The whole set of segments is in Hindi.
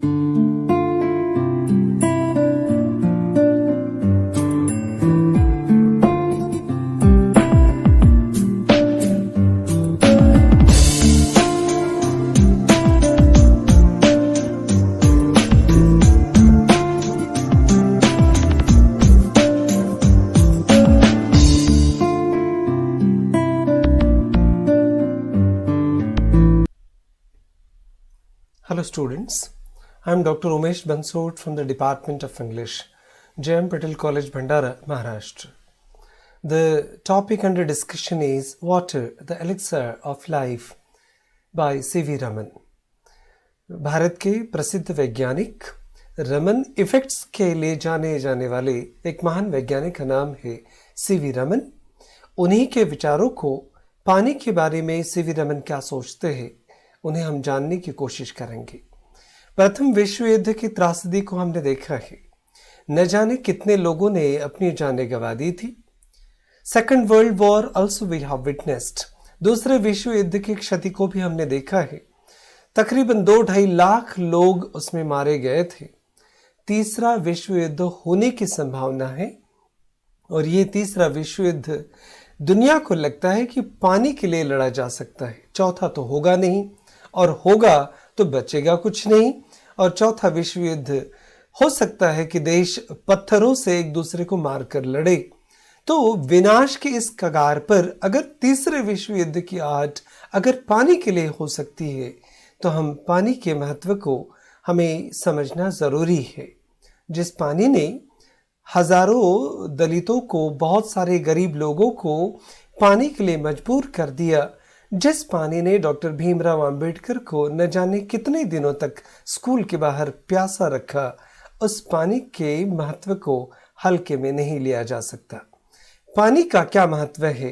Hello students, I am Dr. Umesh Bansod from the Department of English, J.M. Patel College, Bhandara, Maharashtra. The topic under discussion is Water, the Elixir of Life by C.V. Raman. Bharat के प्रसिद्ध वैज्ञानिक रमन इफेक्ट्स के ले जाने वाले एक महान वैज्ञानिक का नाम है C.V. रमन। उन्हीं के विचारों को पानी के बारे में C.V. रमन क्या सोचते हैं उन्हें हम जानने की कोशिश करेंगे। प्रथम विश्व युद्ध की त्रासदी को हमने देखा है, न जाने कितने लोगों ने अपनी जानें गंवा दी थी। Second world war also we have witnessed, दूसरे विश्व युद्ध की क्षति को भी हमने देखा है। तकरीबन 2-2.5 लाख लोग उसमें मारे गए थे। तीसरा विश्व युद्ध होने की संभावना है और ये तीसरा विश्व युद्ध दुनिया को लगता है कि पानी के लिए लड़ा जा सकता है। चौथा तो होगा नहीं और होगा तो बचेगा कुछ नहीं। और चौथा विश्व युद्ध हो सकता है कि देश पत्थरों से एक दूसरे को मारकर लड़े। तो विनाश के इस कगार पर अगर तीसरे विश्व युद्ध की आहट अगर पानी के लिए हो सकती है तो हम पानी के महत्व को हमें समझना जरूरी है। जिस पानी ने हजारों दलितों को, बहुत सारे गरीब लोगों को पानी के लिए मजबूर कर दिया, जिस पानी ने डॉक्टर भीमराव अंबेडकर को न जाने कितने दिनों तक स्कूल के बाहर प्यासा रखा, उस पानी के महत्व को हल्के में नहीं लिया जा सकता। पानी का क्या महत्व है,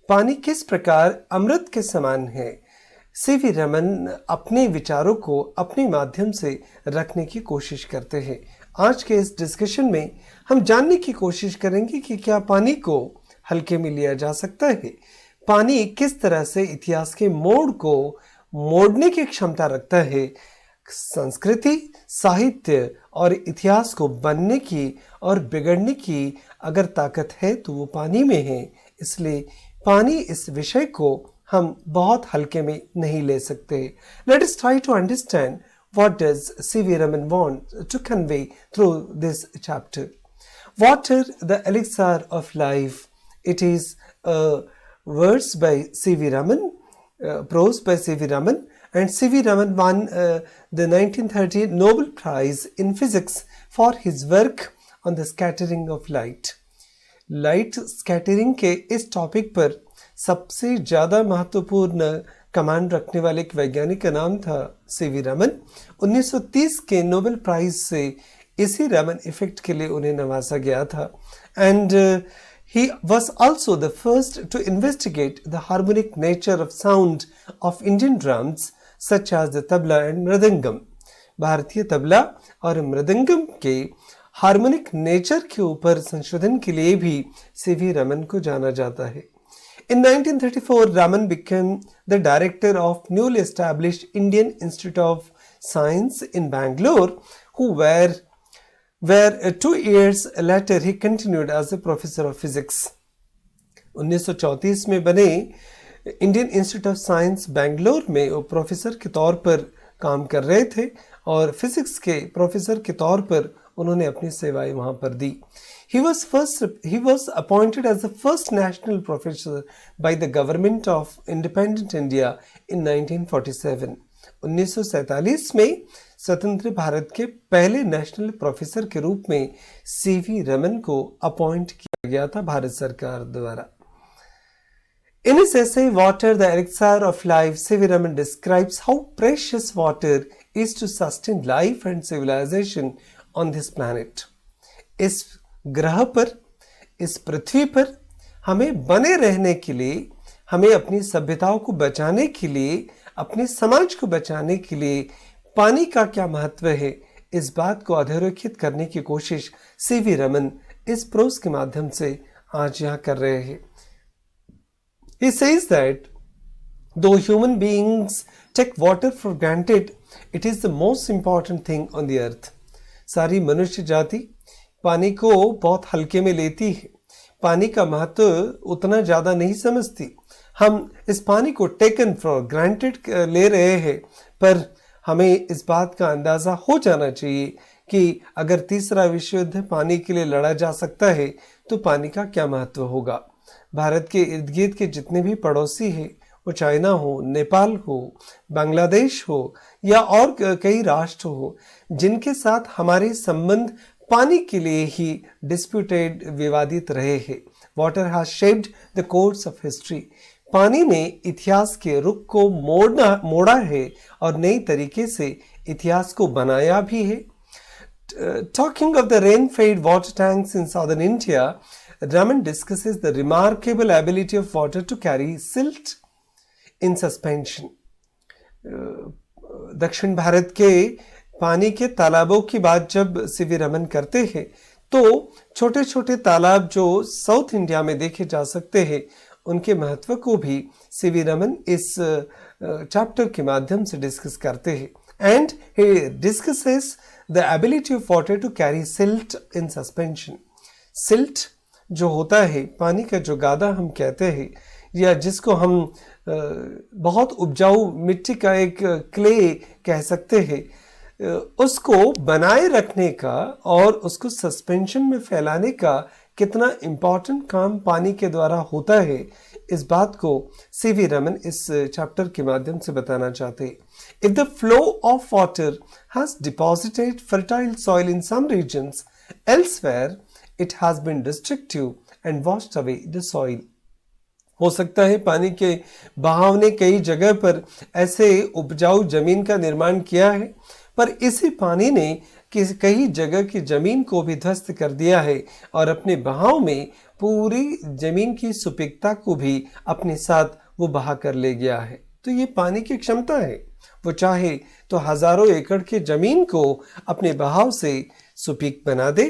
पानी किस प्रकार अमृत के समान है, C.V. रमन अपने विचारों को अपने माध्यम से रखने की कोशिश करते हैं। आज के इस डिस्कशन में हम जानने की कोशिश करेंगे कि क्या पानी को हल्के में लिया जा सकता है, पानी किस तरह से इतिहास के मोड़ को मोड़ने की क्षमता रखता है। संस्कृति, साहित्य और इतिहास को बनने की और बिगड़ने की अगर ताकत है तो वो पानी में है। इसलिए पानी इस विषय को हम बहुत हल्के में नहीं ले सकते। Let us try to understand what does C.V. Raman want to convey through this chapter. Water, the elixir of life. It is words by C.V. Raman, prose by C.V. Raman, and C.V. Raman won the 1930 Nobel Prize in Physics for his work on the scattering of light. Light scattering के इस टॉपिक पर सबसे ज़्यादा महत्वपूर्ण कमांड रखने वाले एक वैज्ञानिक का नाम था C.V. रमन। 1930 के नोबेल प्राइज से इसी रमन इफेक्ट के लिए उन्हें नवाजा गया था। And he was also the first to investigate the harmonic nature of sound of Indian drums such as the tabla and mridangam. भारतीय तबला और मृदंगम के हार्मोनिक नेचर के ऊपर संशोधन के लिए भी C.V. रमन को जाना जाता है। In 1934, Raman became the director of newly established Indian Institute of Science in Bangalore, where 2 years later he continued as a professor of physics. 1934 में बने Indian institute of science Bangalore में वो प्रोफेसर के तौर पर काम कर रहे थे और फिजिक्स के प्रोफेसर के तौर पर उन्होंने अपनी सेवाएं वहां पर दी। He was appointed as the first national professor by the government of independent India in 1947. 1947 में स्वतंत्र भारत के पहले नेशनल प्रोफेसर के रूप में C.V. रमन को अपॉइंट किया गया था भारत सरकार द्वारा। In his essay Water, the Elixir of Life, C.V. Raman describes how precious water is to sustain life and civilization on this planet. इस ग्रह पर, इस पृथ्वी पर हमें बने रहने के लिए, हमें अपनी सभ्यताओं को बचाने के लिए, अपने समाज को बचाने के लिए पानी का क्या महत्व है, इस बात को अधोरेखित करने की कोशिश C.V. रमन इस प्रोस के माध्यम से आज यहाँ कर रहे हैं। He says that though human beings take water for granted, it is the most important thing on the earth. सारी मनुष्य जाति पानी को बहुत हल्के में लेती है, पानी का महत्व उतना ज़्यादा नहीं समझती। हम इस पानी को टेकन फॉर ग्रांटेड ले रहे हैं, पर हमें इस बात का अंदाज़ा हो जाना चाहिए कि अगर तीसरा विश्व युद्ध पानी के लिए लड़ा जा सकता है तो पानी का क्या महत्व होगा। भारत के इर्द गिर्द के जितने भी पड़ोसी हैं, वो चाइना हो, नेपाल हो, बांग्लादेश हो या और कई राष्ट्र हो, जिनके साथ हमारे संबंध पानी के लिए ही डिस्प्यूटेड, विवादित रहे हैं। Water has shaped the course of history. पानी ने इतिहास के रुख को मोड़ा है और नई तरीके से इतिहास को बनाया भी है। Talking of the rain-fed water tanks in southern India, Raman discusses the remarkable ability of water to carry silt in suspension. दक्षिण भारत के पानी के तालाबों की बात जब सीवी रमन करते हैं तो छोटे छोटे तालाब जो साउथ इंडिया में देखे जा सकते हैं उनके महत्व को भी सीवी रमन इस चैप्टर के माध्यम से डिस्कस करते हैं। And he discusses the ability of water to carry silt in suspension. Silt जो होता है, पानी का जो गादा हम कहते हैं, या जिसको हम बहुत उपजाऊ मिट्टी का एक क्ले कह सकते हैं, उसको बनाए रखने का और उसको सस्पेंशन में फैलाने का कितना इम्पॉर्टेंट काम पानी के द्वारा होता है, इस बात को सीवी रमन इस चैप्टर के माध्यम से बताना चाहते हैं। If the flow of water has deposited fertile soil in some regions, elsewhere it has been destructive and washed away the soil. हो सकता है पानी के बहाव ने कई जगह पर ऐसे उपजाऊ जमीन का निर्माण किया है, पर इसी पानी ने कई जगह की जमीन को भी ध्वस्त कर दिया है और अपने बहाव में पूरी जमीन की सुपीकता को भी अपने साथ वो बहा कर ले गया है। तो ये पानी की क्षमता है, वो चाहे तो हजारों एकड़ की जमीन को अपने बहाव से सुपीक बना दे।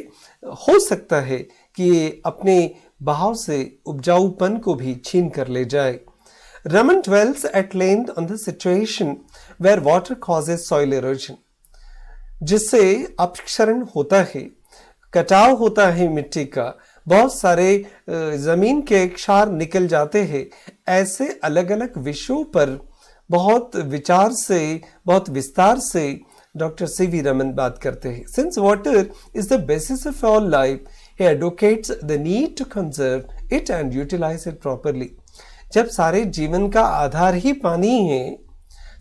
हो सकता है कि ये अपने बहाव से उपजाऊपन को भी छीन कर ले जाए। Raman dwells at length on the situation where water causes soil erosion, जिससे अपक्षरण होता है, कटाव होता है मिट्टी का, बहुत सारे जमीन के क्षार निकल जाते हैं। ऐसे अलग अलग विषयों पर बहुत विचार से, बहुत विस्तार से डॉक्टर सीवी रमन बात करते हैं। Since water is the basis of all life, he advocates the need to conserve it and utilize it properly. जब सारे जीवन का आधार ही पानी है,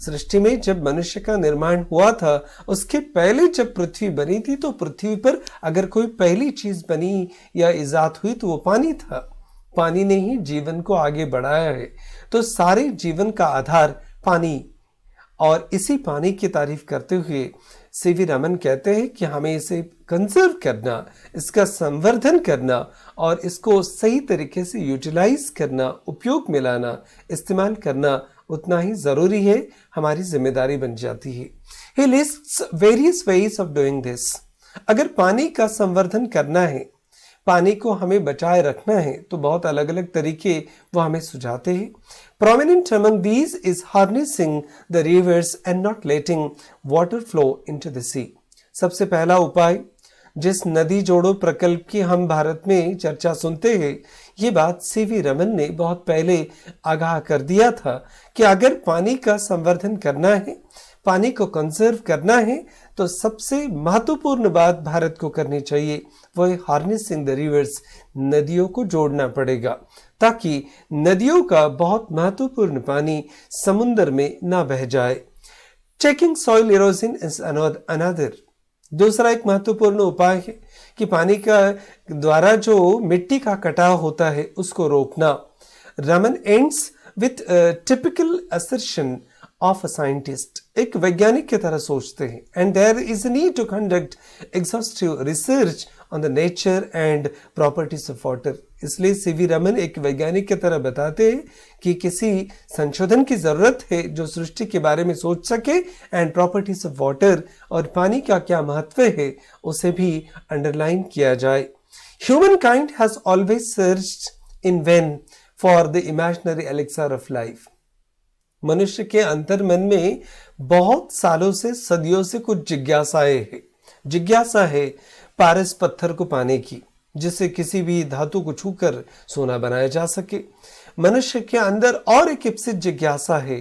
सृष्टि में जब मनुष्य का निर्माण हुआ था, उसके पहले जब पृथ्वी बनी थी तो पृथ्वी पर अगर कोई पहली चीज बनी या इजाद हुई तो वो पानी था। पानी ने ही जीवन को आगे बढ़ाया है। तो सारे जीवन का आधार पानी, और इसी पानी की तारीफ करते हुए सीवी रमन कहते हैं कि हमें इसे कंजर्व करना, इसका संवर्धन करना और इसको सही तरीके से यूटिलाइज करना, उपयोग में लाना, इस्तेमाल करना उतना ही जरूरी है, हमारी जिम्मेदारी बन जाती है। He lists various ways of doing this. अगर पानी का संवर्धन करना है, पानी को हमें बचाए रखना है, तो बहुत अलग अलग तरीके वो हमें सुझाते हैं। Prominent among these is harnessing the rivers and not letting water flow into the sea. सबसे पहला उपाय, जिस नदी जोड़ो प्रकल्प की हम भारत में चर्चा सुनते हैं, ये बात सीवी रमन ने बहुत पहले आगाह कर दिया था कि अगर पानी का संवर्धन करना है, पानी को कंजर्व करना है, तो सबसे महत्वपूर्ण बात भारत को करनी चाहिए, वो है हार्नेसिंग द रिवर्स। नदियों को जोड़ना पड़ेगा ताकि नदियों का बहुत महत्वपूर्ण पानी समुद्र में ना बह जाए। Checking soil erosion is another. दूसरा एक महत्वपूर्ण उपाय है कि पानी का द्वारा जो मिट्टी का कटाव होता है उसको रोकना। Raman ends with typical assertion of a scientist. एक वैज्ञानिक की तरह सोचते हैं। And there is a need to conduct exhaustive research on the nature and properties of water. इसलिए सीवी रमन एक वैज्ञानिक की तरह बताते हैं कि किसी संशोधन की जरूरत है जो सृष्टि के बारे में सोच सके, एंड प्रॉपर्टीज ऑफ वाटर, और पानी का क्या महत्व है उसे भी अंडरलाइन किया जाए। Humankind has always searched in vain for the imaginary elixir of life. मनुष्य के अंतर्मन में बहुत सालों से, सदियों से कुछ जिज्ञासाएं है। जिज्ञासा है पारस पत्थर को पाने की, जिससे किसी भी धातु को छूकर सोना बनाया जा सके। मनुष्य के अंदर और एक इप्सित जिज्ञासा है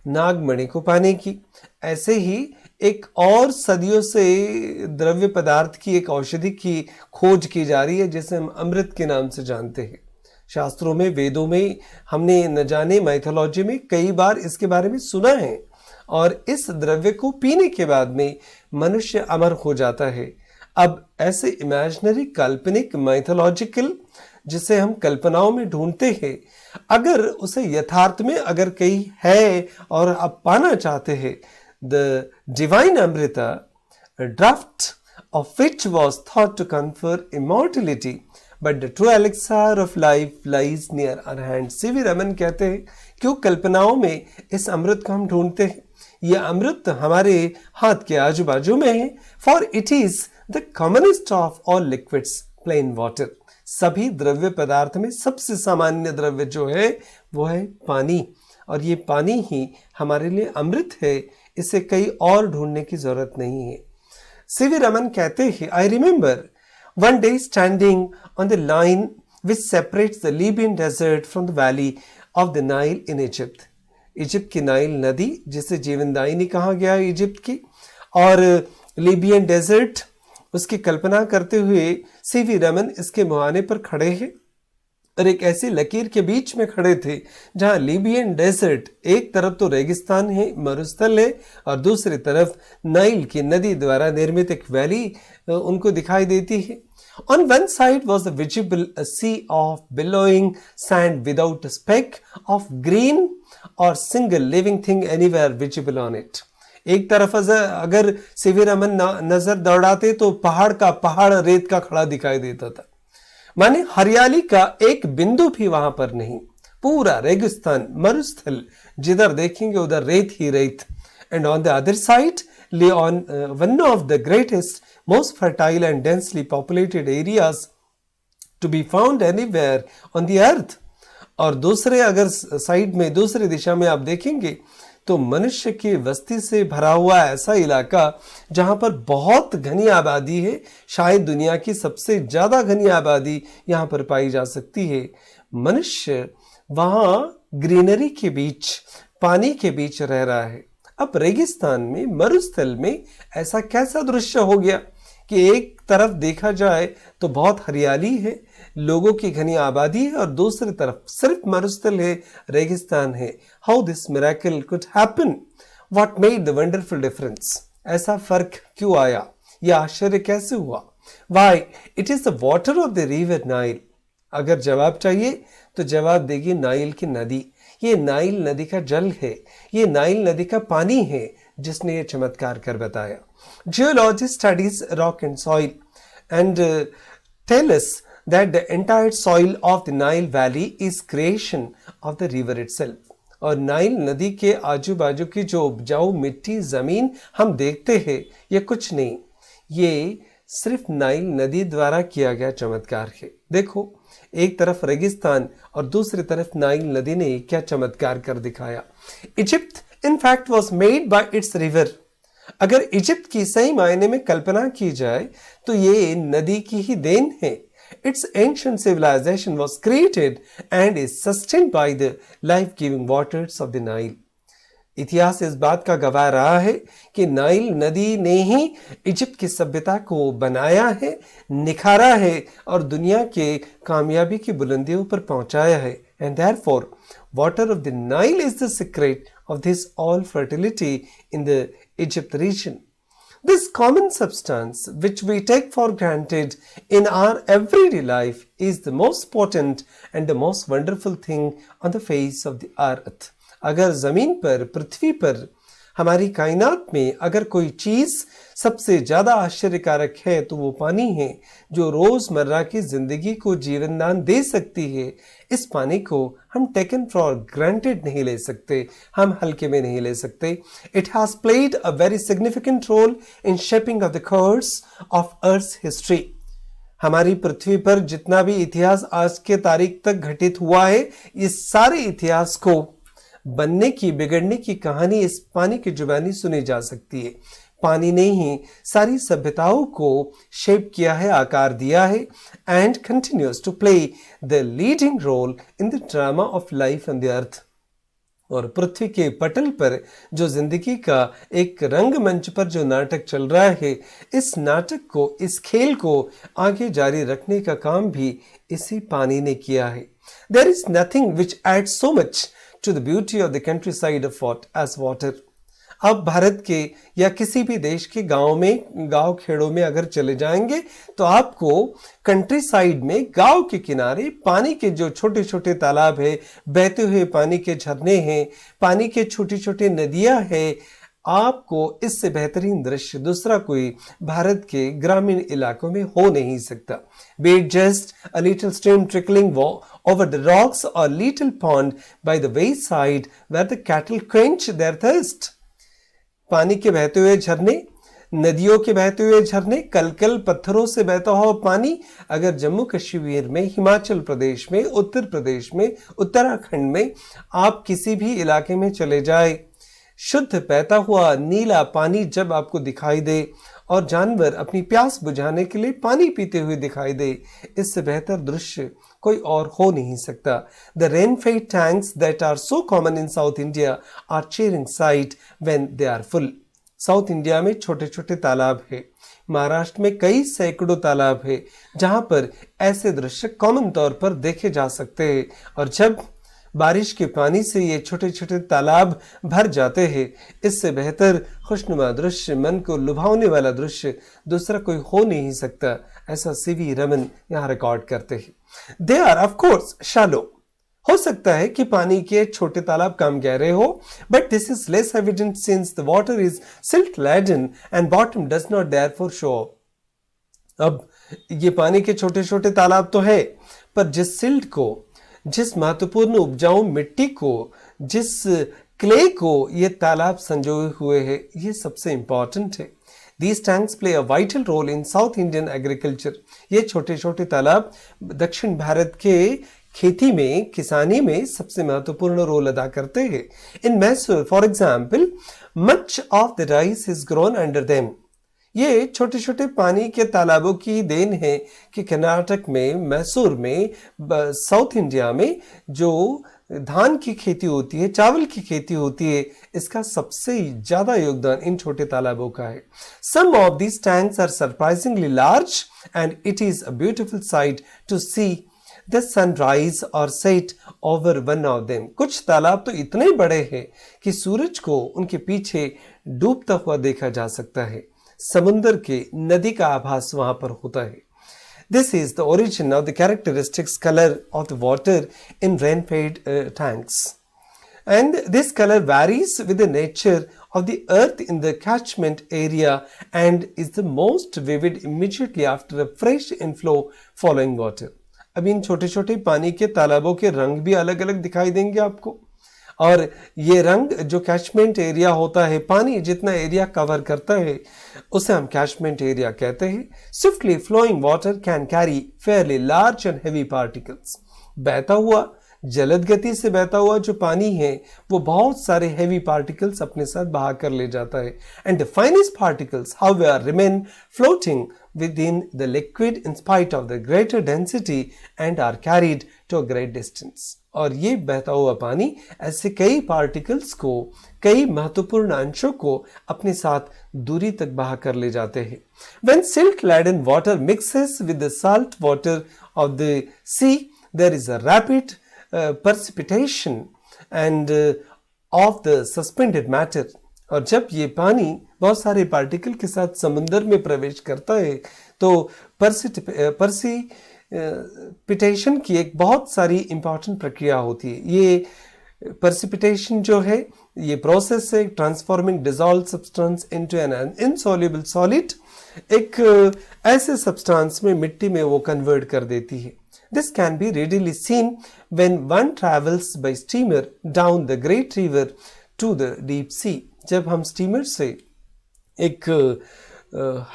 नागमणि को पाने की। ऐसे ही एक और सदियों से द्रव्य पदार्थ की, एक औषधि की खोज की जा रही है, जिसे हम अमृत के नाम से जानते हैं। शास्त्रों में, वेदों में, हमने न जाने माइथोलॉजी में कई बार इसके बारे में सुना है। और इस द्रव्य को पीने के बाद में मनुष्य अमर हो जाता है। अब ऐसे इमेजिनरी, काल्पनिक, माइथोलॉजिकल, जिसे हम कल्पनाओं में ढूंढते हैं, अगर उसे यथार्थ में अगर कहीं है और आप पाना चाहते हैं, the divine Amrita, a draught of which was thought to confer immortality, but the true elixir of life lies near our hand. CV Raman कहते हैं क्यों कल्पनाओं में इस अमृत को हम ढूंढते हैं। यह अमृत हमारे हाथ के आजू बाजू में है। For it is the commonest of all liquids, plain water. सभी द्रव्य पदार्थ में सबसे सामान्य द्रव्य जो है वो है पानी, और ये पानी ही हमारे लिए अमृत है। इसे कहीं और ढूंढने की जरूरत नहीं है। सीवी रमन कहते हैं, I remember one day standing on the line which separates the Libyan desert from the valley of the Nile in Egypt. Egypt की नाइल नदी, जिसे जीवनदायिनी कहा गया है इजिप्ट की, और लीबियन डेजर्ट, उसकी कल्पना करते हुए सीवी रमन इसके मुहाने पर खड़े हैं और एक ऐसी लकीर के बीच में खड़े थे जहां लीबियन डेजर्ट, एक तरफ तो रेगिस्तान है, मरुस्थल है, और दूसरी तरफ नाइल की नदी द्वारा निर्मित एक वैली उनको दिखाई देती है। On one side was a visible sea of billowing sand without a speck of green or single living thing anywhere visible on it. एक तरफ अगर सीवी रमन नजर दौड़ाते तो पहाड़ का पहाड़ रेत का खड़ा दिखाई देता था, माने हरियाली का एक बिंदु भी वहां पर नहीं। पूरा रेगिस्तान, मरुस्थल, जिधर देखेंगे उधर रेत ही रेत। And on the other side lay on one of the greatest, most fertile and densely populated areas to be found anywhere on the earth. और दूसरे अगर साइड में, दूसरी दिशा में आप देखेंगे तो मनुष्य की बस्ती से भरा हुआ ऐसा इलाका जहां पर बहुत घनी आबादी है, शायद दुनिया की सबसे ज्यादा घनी आबादी यहां पर पाई जा सकती है। मनुष्य वहां ग्रीनरी के बीच, पानी के बीच रह रहा है। अब रेगिस्तान में, मरुस्थल में ऐसा कैसा दृश्य हो गया कि एक तरफ देखा जाए तो बहुत हरियाली है, लोगों की घनी आबादी है, और दूसरी तरफ सिर्फ मरुस्थल है, रेगिस्तान है। How this miracle could happen? What made the wonderful difference? ऐसा फर्क क्यों आया? यह आश्चर्य कैसे हुआ? Why it is the water of the river Nile. अगर जवाब चाहिए तो जवाब देगी नाइल की नदी। ये नाइल नदी का जल है, ये नाइल नदी का पानी है जिसने ये चमत्कार कर बताया। Geologists studies rock and soil and tell us that the entire soil of the Nile Valley is creation of the river itself. और नाइल नदी के आजू बाजू की जो उपजाऊ मिट्टी, जमीन हम देखते हैं, ये कुछ नहीं, ये सिर्फ नाइल नदी द्वारा किया गया चमत्कार है। देखो, एक तरफ रेगिस्तान और दूसरी तरफ नाइल नदी ने क्या चमत्कार कर दिखाया। Egypt in fact was made by it's river. अगर इजिप्ट की सही मायने में कल्पना की जाए तो ये नदी की ही देन है। Its ancient civilization was created and is sustained by the life-giving waters of the Nile. इतिहास इस बात का गवाह रहा है कि नाइल नदी ने ही इजिप्ट की सभ्यता को बनाया है, निखारा है और दुनिया के कामयाबी की बुलंदियों पर पहुंचाया है। And therefore, water of the Nile is the secret of this all fertility in the Egypt region. This common substance which we take for granted in our everyday life is the most potent and the most wonderful thing on the face of the earth. अगर जमीन पर, पृथ्वी पर, हमारी कायनात में अगर कोई चीज सबसे ज्यादा आश्चर्यकारक है तो वो पानी है, जो रोजमर्रा की जिंदगी को जीवनदान दे सकती है। इस पानी को हम टेकन फॉर ग्रांटेड नहीं ले सकते, हम हल्के में नहीं ले सकते। It has played a very significant role in shaping of the course of earth history. हमारी पृथ्वी पर जितना भी इतिहास आज के तारीख तक घटित हुआ है, इस सारे इतिहास को बनने की बिगड़ने की कहानी इस पानी की जुबानी सुनी जा सकती है। पानी ने ही सारी सभ्यताओं को शेप किया है, आकार दिया है, and continues to play the leading role in the drama of life on the earth. और पृथ्वी के पटल पर जो जिंदगी का एक रंगमंच पर जो नाटक चल रहा है, इस नाटक को, इस खेल को आगे जारी रखने का काम भी इसी पानी ने किया है। There is nothing which adds so much to the beauty of the countryside of as water. आप भारत के या किसी भी देश के गांव खेड़ों में अगर चले जाएंगे तो आपको कंट्री साइड में, गांव के किनारे पानी के जो छोटे छोटे तालाब है, बहते हुए पानी के झरने हैं, पानी के छोटे छोटे नदियां हैं, आपको इससे बेहतरीन दृश्य दूसरा कोई भारत के ग्रामीण इलाकों में हो नहीं सकता। Be it just a little stream trickling over the rocks or little pond by the wayside where the cattle quench their thirst. पानी के बहते हुए झरने, नदियों के बहते हुए झरने, कल पत्थरों से बहता हुआ पानी अगर जम्मू कश्मीर में, हिमाचल प्रदेश में, उत्तर प्रदेश में, उत्तराखंड में आप किसी भी इलाके में चले जाए, शुद्ध बहता हुआ नीला पानी जब आपको दिखाई दे और जानवर अपनी प्यास बुझाने के लिए पानी पीते हुए दिखाई दे, इससे बेहतर दृश्य कोई और हो नहीं सकता। The rain-fed tanks that are so common in South India are cheering sight when they are full. South India में छोटे छोटे तालाब है, महाराष्ट्र में कई सैकड़ों तालाब है जहां पर ऐसे दृश्य कॉमन तौर पर देखे जा सकते हैं। और जब बारिश के पानी से ये छोटे छोटे तालाब भर जाते हैं, इससे बेहतर खुशनुमा दृश्य, मन को लुभावने वाला दृश्य दूसरा कोई हो नहीं सकता, ऐसा सीवी रमन यहाँ रिकॉर्ड करते हैं। They are of course shallow. हो सकता है कि पानी के छोटे तालाब कम गहरे हो, but this is less evident since the water is silt laden and bottom does not therefore show. अब ये पानी के छोटे छोटे तालाब तो है, पर जिस सिल्ट को, जिस महत्वपूर्ण उपजाऊ मिट्टी को, जिस क्ले को ये तालाब संजोए हुए हैं, ये सबसे इंपॉर्टेंट है। These tanks play a vital role in South Indian agriculture. ये छोटे छोटे तालाब दक्षिण भारत के खेती में, किसानी में सबसे महत्वपूर्ण रोल अदा करते हैं। In Mysore, for example, much of the rice is grown under them. ये छोटे छोटे पानी के तालाबों की देन है कि कर्नाटक में, मैसूर में, साउथ इंडिया में जो धान की खेती होती है, चावल की खेती होती है, इसका सबसे ज्यादा योगदान इन छोटे तालाबों का है। Some of these tanks are surprisingly large and it is a beautiful sight to see the sunrise or set over one of them. कुछ तालाब तो इतने बड़े हैं कि सूरज को उनके पीछे डूबता हुआ देखा जा सकता है। समुंदर के, नदी का आभास वहां पर होता है। This is the origin of the characteristics color of the water in rain-fed tanks. And this color varies with the nature of the earth in the catchment area and is the most vivid immediately after a fresh inflow following water. अब इन छोटे छोटे पानी के तालाबों के रंग भी अलग अलग दिखाई देंगे आपको, और ये रंग जो कैचमेंट एरिया होता है, पानी जितना एरिया कवर करता है उसे हम कैचमेंट एरिया कहते हैं। Swiftly flowing water can carry fairly large and heavy particles. बहता हुआ, जलद गति से बहता हुआ जो पानी है वो बहुत सारे हेवी पार्टिकल्स अपने साथ बहा कर ले जाता है। And the finest particles however remain floating within the liquid in spite of the greater density and are carried to a great distance. और ये बहता हुआ पानी ऐसे कई पार्टिकल्स को, कई महत्वपूर्ण अंशों को अपने साथ दूरी तक बहा कर ले जाते हैं। When silt laden water mixes with the salt water of the sea, there is a rapid precipitation and of the suspended matter. और जब ये पानी बहुत सारे पार्टिकल के साथ समुद्र में प्रवेश करता है तो प्रेसिपिटेशन की एक बहुत सारी इंपॉर्टेंट प्रक्रिया होती है। ये प्रेसिपिटेशन जो है, ये प्रोसेस है transforming dissolved substance into an insoluble solid. एक ऐसे सब्सटेंस में, मिट्टी में वो कन्वर्ट कर देती है। This can be readily seen when one travels by steamer down the Great River to the deep sea. जब हम स्टीमर से एक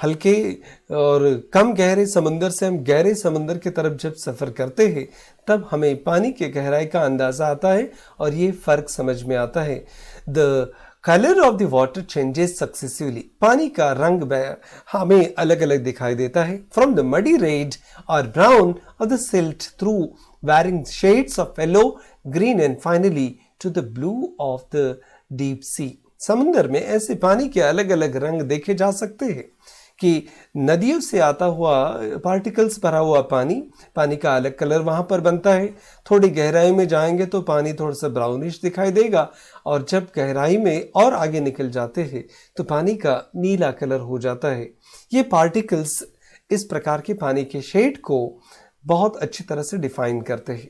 हल्के और कम गहरे समुंदर से हम गहरे समुंदर की तरफ जब सफ़र करते हैं तब हमें पानी के गहराई का अंदाज़ा आता है और ये फ़र्क समझ में आता है। The colour of the water changes successively, पानी का रंग हमें अलग अलग दिखाई देता है, फ्रॉम द मडी रेड और ब्राउन और the silt through varying shades of yellow, green and finally to the blue of the deep sea. समुंदर में ऐसे पानी के अलग अलग रंग देखे जा सकते हैं कि नदियों से आता हुआ पार्टिकल्स भरा हुआ पानी का अलग कलर वहाँ पर बनता है। थोड़ी गहराई में जाएंगे तो पानी थोड़ा सा ब्राउनिश दिखाई देगा और जब गहराई में और आगे निकल जाते हैं तो पानी का नीला कलर हो जाता है। ये पार्टिकल्स इस प्रकार के पानी के शेड को बहुत अच्छी तरह से डिफाइन करते हैं।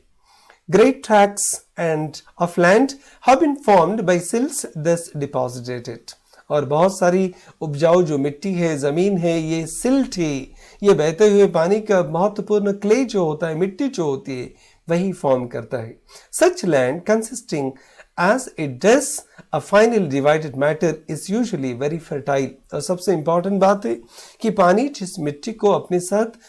Great tracts and of land have been formed by silts thus deposited. और बहुत सारी उपजाऊ जो मिट्टी है, ज़मीन है, ये सिल्ट है, ये बहते हुए पानी का महत्वपूर्ण क्ले जो होता है, मिट्टी जो होती है, वही फॉर्म करता है। Such land consisting as it does a finely divided matter is usually very fertile. और सबसे इम्पॉर्टेंट बात है कि पानी जिस मिट्टी को अपने साथ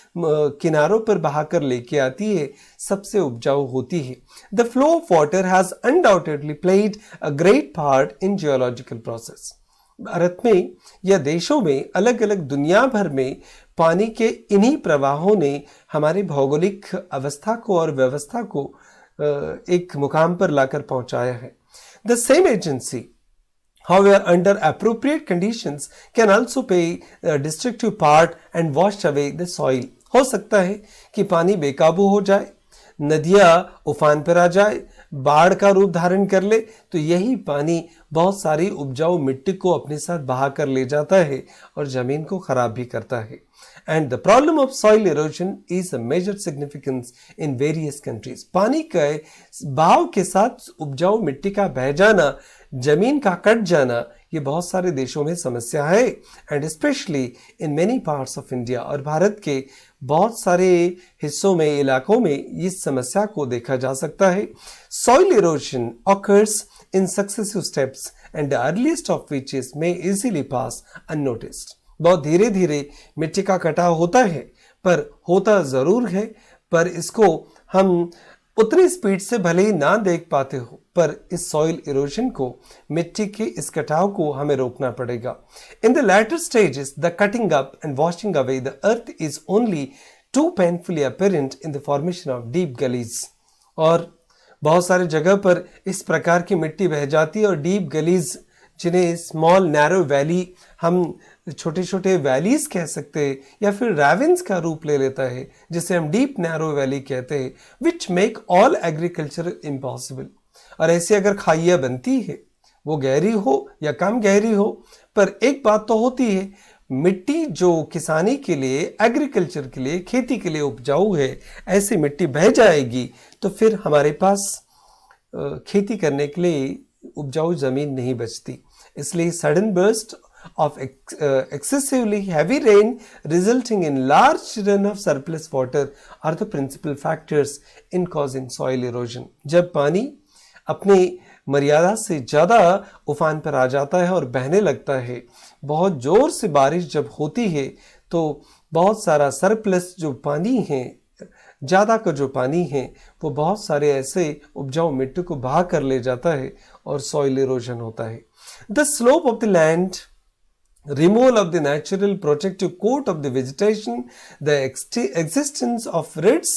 किनारों पर बहाकर लेके आती है सबसे उपजाऊ होती है। The flow of water has undoubtedly played a great part in geological process. Bharat में या देशों में अलग अलग दुनिया भर में पानी के इन्हीं प्रवाहों ने हमारे भौगोलिक अवस्था को और व्यवस्था को एक मुकाम पर लाकर पहुंचाया है। The same agency, however, under appropriate conditions, can also play a destructive part and wash away the soil. हो सकता है कि पानी बेकाबू हो जाए, नदियाँ उफान पर आ जाए, बाढ़ का रूप धारण कर ले, तो यही पानी बहुत सारी उपजाऊ मिट्टी को अपने साथ बहा कर ले जाता है और ज़मीन को खराब भी करता है। And the problem of soil erosion is a major significance in various countries. पानी के बहाव के साथ उपजाऊ मिट्टी का बह जाना, जमीन का कट जाना, ये बहुत सारे देशों में समस्या है and specially in many parts of India. और भारत के बहुत सारे हिस्सों में, इलाकों में इस समस्या को देखा जा सकता है। Soil erosion occurs in successive steps and the earliest of which is may easily pass unnoticed. बहुत धीरे धीरे मिट्टी का कटाव होता है, पर होता ज़रूर है, पर इसको हम उतनी स्पीड से भले ही ना देख पाते हो, पर इस सॉइल इरोजन को, मिट्टी के इस कटाव को हमें रोकना पड़ेगा। In the latter stages the cutting up and washing away the earth is only too painfully apparent in the formation of deep gullies. और बहुत सारी जगह पर इस प्रकार की मिट्टी बह जाती है और डीप गलीज, जिन्हें स्मॉल नैरो वैली, हम छोटे छोटे वैलीज कह सकते हैं या फिर रैविन्स का रूप ले लेता है, जिसे हम डीप नैरो वैली कहते हैं, which make all agriculture impossible. और ऐसी अगर खाइयाँ बनती है, वो गहरी हो या कम गहरी हो, पर एक बात तो होती है, मिट्टी जो किसानी के लिए, एग्रीकल्चर के लिए, खेती के लिए उपजाऊ है, ऐसी मिट्टी बह जाएगी तो फिर हमारे पास खेती करने के लिए उपजाऊ ज़मीन नहीं बचती। इसलिए sudden burst of excessively heavy rain resulting in large run of surplus water are the principal factors in causing soil erosion. जब पानी अपनी मर्यादा से ज़्यादा उफान पर आ जाता है और बहने लगता है, बहुत ज़ोर से बारिश जब होती है तो बहुत सारा सरप्लस जो पानी है, ज़्यादा का जो पानी है, वो बहुत सारे ऐसे उपजाऊ मिट्टी को बहा कर ले जाता है और सॉइल इरोजन होता है। The slope of the land, removal of the natural protective coat of the vegetation, the existence of rivers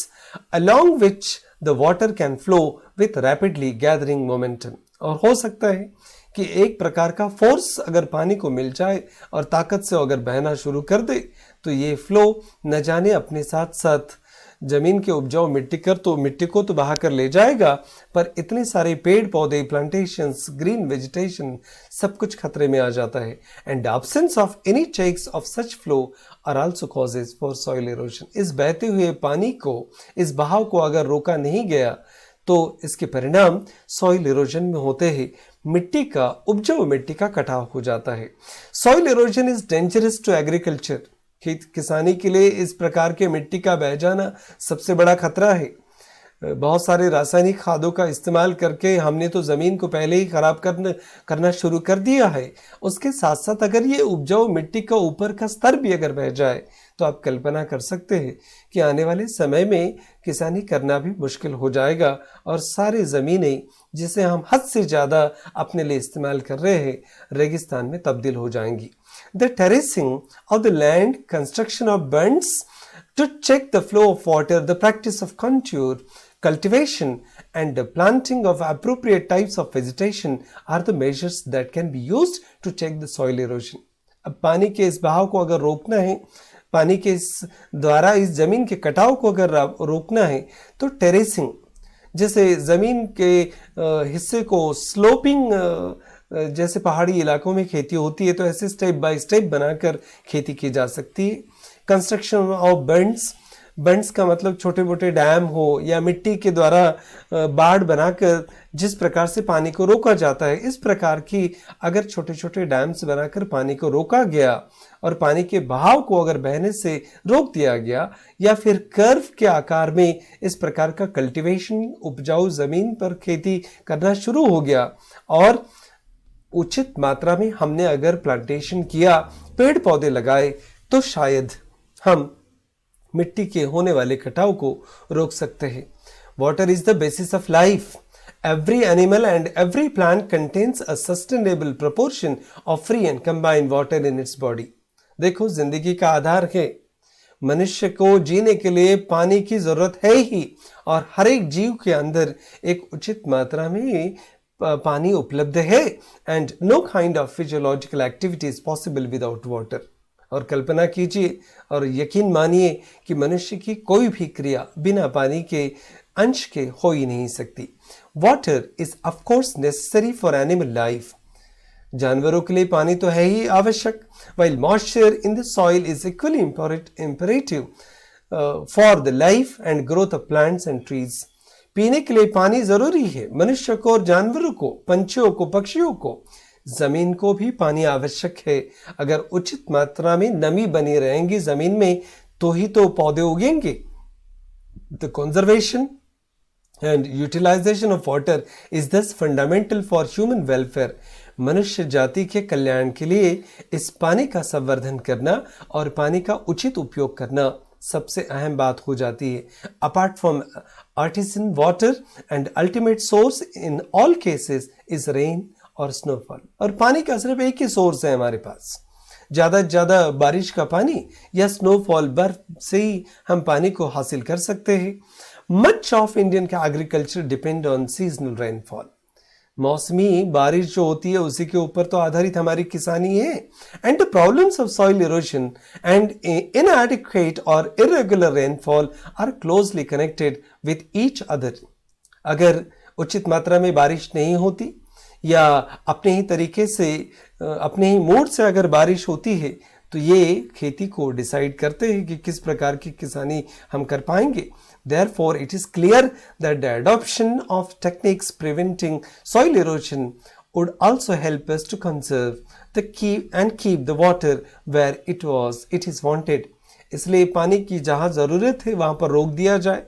along which the water can flow with rapidly gathering momentum. और हो सकता है कि एक प्रकार का फोर्स अगर पानी को मिल जाए और ताकत से अगर बहना शुरू कर दे तो ये फ्लो न जाने अपने साथ साथ जमीन के उपजाऊ मिट्टी को तो बहा कर ले जाएगा, पर इतने सारे पेड़ पौधे, प्लांटेशंस, ग्रीन वेजिटेशन, सब कुछ खतरे में आ जाता है। And absence of any checks of such flow are also causes for soil erosion. इस बहते हुए पानी को, इस बहाव को अगर रोका नहीं गया तो इसके परिणाम सॉइल इरोजन में होते हैं, मिट्टी का, उपजाऊ मिट्टी का कटाव हो जाता है। Soil erosion is dangerous to agriculture. किसानी के लिए इस प्रकार के मिट्टी का बह जाना सबसे बड़ा खतरा है। बहुत सारे रासायनिक खादों का इस्तेमाल करके हमने तो ज़मीन को पहले ही खराब करना शुरू कर दिया है। उसके साथ साथ अगर ये उपजाऊ मिट्टी का ऊपर का स्तर भी अगर बह जाए तो आप कल्पना कर सकते हैं कि आने वाले समय में किसानी करना भी मुश्किल हो जाएगा और सारी ज़मीनें जिसे हम हद से ज़्यादा अपने लिए इस्तेमाल कर रहे हैं रेगिस्तान में तब्दील हो जाएंगी। The terracing of the land, construction of बंड्स to check the flow of water, the practice of contour cultivation and the planting of appropriate types of vegetation are the measures that can be used to check the soil erosion. अब पानी के इस बहाव को अगर रोकना है, पानी के इस द्वारा इस जमीन के कटाव को अगर रोकना है तो टेरेसिंग, जैसे जमीन के हिस्से को स्लोपिंग, जैसे पहाड़ी इलाकों में खेती होती है तो ऐसे स्टेप बाय स्टेप बनाकर खेती की जा सकती है। कंस्ट्रक्शन ऑफ बंड्स का मतलब छोटे मोटे डैम हो या मिट्टी के द्वारा बाढ़ बनाकर जिस प्रकार से पानी को रोका जाता है, इस प्रकार की अगर छोटे छोटे डैम्स बनाकर पानी को रोका गया और पानी के बहाव को अगर बहने से रोक दिया गया या फिर कर्व के आकार में इस प्रकार का कल्टीवेशन, उपजाऊ जमीन पर खेती करना शुरू हो गया और उचित मात्रा में हमने अगर प्लांटेशन किया, पेड़ पौधे लगाए, तो शायद हम मिट्टी के होने वाले कटाव को रोक सकते हैं। Water is the basis of life. Every animal and every plant contains a sustainable proportion of free and combined water in its body. देखो, जिंदगी का आधार है, मनुष्य को जीने के लिए पानी की जरूरत है ही और हर एक जीव के अंदर एक उचित मात्रा में पानी उपलब्ध है and know kind of physiological activity is possible without water. और कल्पना कीजिए और यकीन मानिए कि मनुष्य की कोई भी क्रिया बिना पानी के अंश के हो ही नहीं सकती। Water is of course necessary for animal life. जानवरों के लिए पानी तो है ही आवश्यक, while moisture in the soil is equally imperative for the life and growth of plants and trees. पीने के लिए पानी जरूरी है। मनुष्य को और जानवरों को, पंछियों को, पक्षियों को, जमीन को भी पानी आवश्यक है। अगर उचित मात्रा में नमी बनी रहेंगी जमीन में तो ही तो पौधे उगेंगे। The conservation and utilisation of water is thus fundamental for human welfare. मनुष्य जाति के कल्याण के लिए इस पानी का संवर्धन करना और पानी का उचित उपयोग करना सबसे अहम बात हो जाती है। Apart from artisan water and ultimate source in all cases is rain और स्नोफॉल। और पानी का सिर्फ एक ही सोर्स है हमारे पास, ज्यादा से ज्यादा बारिश का पानी या स्नोफॉल, बर्फ से ही हम पानी को हासिल कर सकते हैं। मच ऑफ इंडियन का agriculture depend on seasonal rainfall. मौसमी बारिश जो होती है उसी के ऊपर तो आधारित हमारी किसानी है। And the problems of soil erosion and inadequate और irregular rainfall are closely connected with each other. अगर उचित मात्रा में बारिश नहीं होती या अपने ही तरीके से, अपने ही मूड से अगर बारिश होती है तो ये खेती को डिसाइड करते हैं कि किस प्रकार की किसानी हम कर पाएंगे। Therefore, it is clear that the adoption of techniques preventing soil erosion would also help us to conserve keep the water where it is wanted. इसलिए पानी की जहाँ ज़रूरत है वहाँ पर रोक दिया जाए,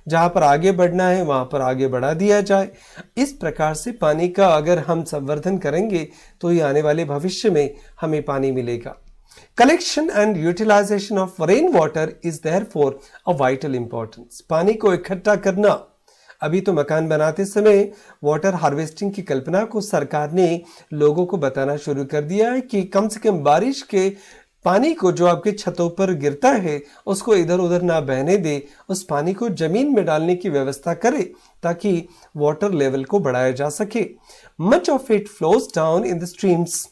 जहाँ पर आगे बढ़ना है वहाँ पर आगे बढ़ा दिया जाए। इस प्रकार से पानी का अगर हम संवर्धन करेंगे तो ही आने वाले भविष्य में हमें पानी मिलेगा। Collection and utilization of rainwater is therefore of vital importance. पानी को इकट्ठा करना, अभी तो मकान बनाते समय वाटर हार्वेस्टिंग की कल्पना को सरकार ने लोगों को बताना शुरू कर दिया है कि कम से कम बारिश के पानी को जो आपके छतों पर गिरता है उसको इधर उधर ना बहने दे, उस पानी को जमीन में डालने की व्यवस्था करे ताकि वाटर लेवल को बढ़ाया जा सके। Much of it flows down in the streams.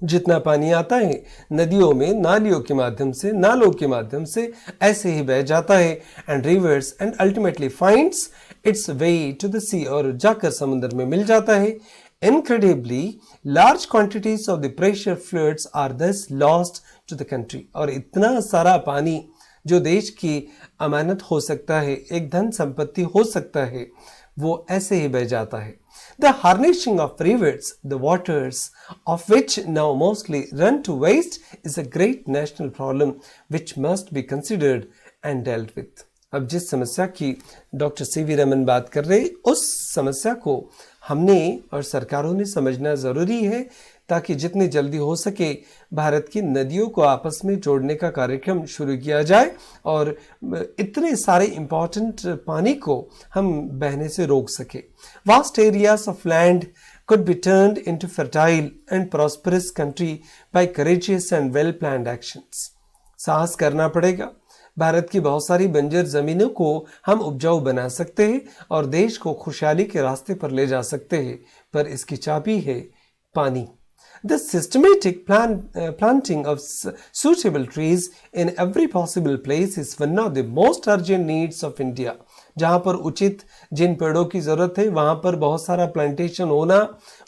जितना पानी आता है नदियों में, नालियों के माध्यम से, नालों के माध्यम से ऐसे ही बह जाता है and rivers and ultimately finds its way to the sea, और जाकर समुद्र में मिल जाता है। Incredibly large quantities of the precious fluids are thus lost to the country. और इतना सारा पानी जो देश की अमानत हो सकता है, एक धन संपत्ति हो सकता है, वो ऐसे ही बह जाता है। The harnessing of rivers, the waters of which now mostly run to waste, is a great national problem which must be considered and dealt with. अब जिस समस्या की डॉक्टर सीवी रमन बात कर रहे, उस समस्या को हमने और सरकारों ने समझना ज़रूरी है, ताकि जितनी जल्दी हो सके भारत की नदियों को आपस में जोड़ने का कार्यक्रम शुरू किया जाए और इतने सारे इम्पॉर्टेंट पानी को हम बहने से रोक सके। Vast areas of land could be turned into fertile and prosperous country by courageous and well planned actions. साहस करना पड़ेगा। भारत की बहुत सारी बंजर जमीनों को हम उपजाऊ बना सकते हैं और देश को खुशहाली के रास्ते पर ले जा सकते हैं, पर इसकी चाबी है पानी। The systematic planting of suitable trees in every possible place is one of the most urgent needs of India. जहाँ पर उचित जिन पेड़ों की ज़रूरत है वहाँ पर बहुत सारा प्लांटेशन होना,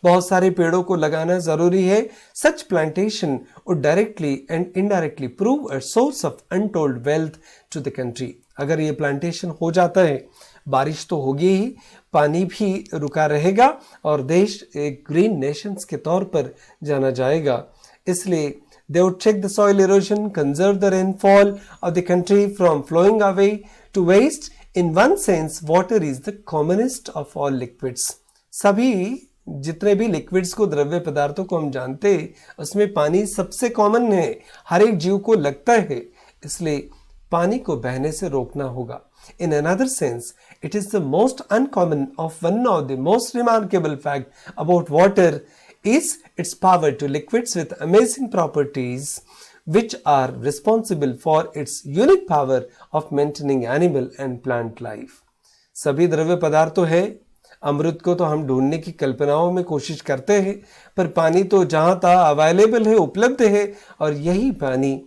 बहुत सारे पेड़ों को लगाना ज़रूरी है। Such plantation would directly and indirectly prove a source of untold wealth to the country. अगर ये प्लांटेशन हो जाता है, बारिश तो होगी ही, पानी भी रुका रहेगा और देश एक ग्रीन नेशंस के तौर पर जाना जाएगा। इसलिए they would check the soil erosion, conserve the rainfall of the country from flowing away to waste. In one sense, water is the commonest of all liquids. सभी जितने भी लिक्विड्स को, द्रव्य पदार्थों को हम जानते हैं, उसमें पानी सबसे कॉमन है, हर एक जीव को लगता है, इसलिए पानी को बहने से रोकना होगा। In another sense, it is the most uncommon of one of the most remarkable fact about water is its power to liquids with amazing properties which are responsible for its unique power of maintaining animal and plant life. सभी द्रव्य पदार्थ तो है, अमृत को तो हम ढूंढने की कल्पनाओं में कोशिश करते हैं, पर पानी तो जहाँ तहाँ अवेलेबल है, उपलब्ध है, और यही पानी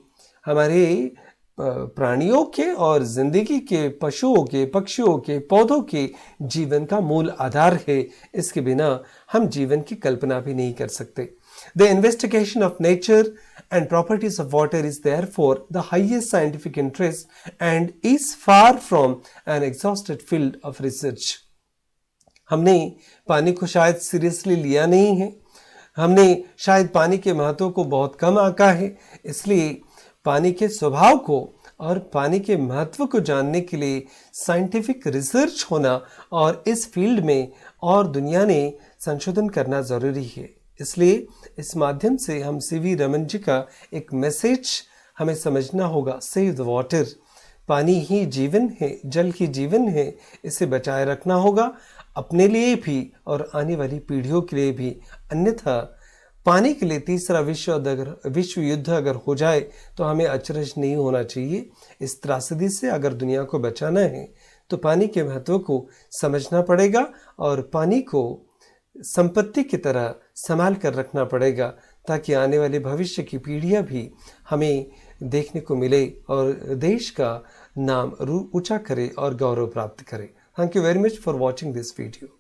हमारे प्राणियों के और जिंदगी के, पशुओं के, पक्षियों के, पौधों के जीवन का मूल आधार है। इसके बिना हम जीवन की कल्पना भी नहीं कर सकते। The investigation of nature and properties of water is therefore the highest scientific interest and is far from an exhausted field of research. हमने पानी को शायद सीरियसली लिया नहीं है, हमने शायद पानी के महत्व को बहुत कम आंका है, इसलिए पानी के स्वभाव को और पानी के महत्व को जानने के लिए साइंटिफिक रिसर्च होना और इस फील्ड में और दुनिया ने संशोधन करना ज़रूरी है। इसलिए इस माध्यम से हम सीवी रमन जी का एक मैसेज हमें समझना होगा, सेव द वाटर। पानी ही जीवन है, जल ही जीवन है, इसे बचाए रखना होगा अपने लिए भी और आने वाली पीढ़ियों के लिए भी। अन्यथा पानी के लिए तीसरा विश्व युद्ध अगर हो जाए तो हमें अचरज नहीं होना चाहिए। इस त्रासदी से अगर दुनिया को बचाना है तो पानी के महत्व को समझना पड़ेगा और पानी को संपत्ति की तरह संभाल कर रखना पड़ेगा, ताकि आने वाले भविष्य की पीढ़ियां भी हमें देखने को मिले और देश का नाम ऊंचा करे और गौरव प्राप्त करे। Thank you very much for watching this video.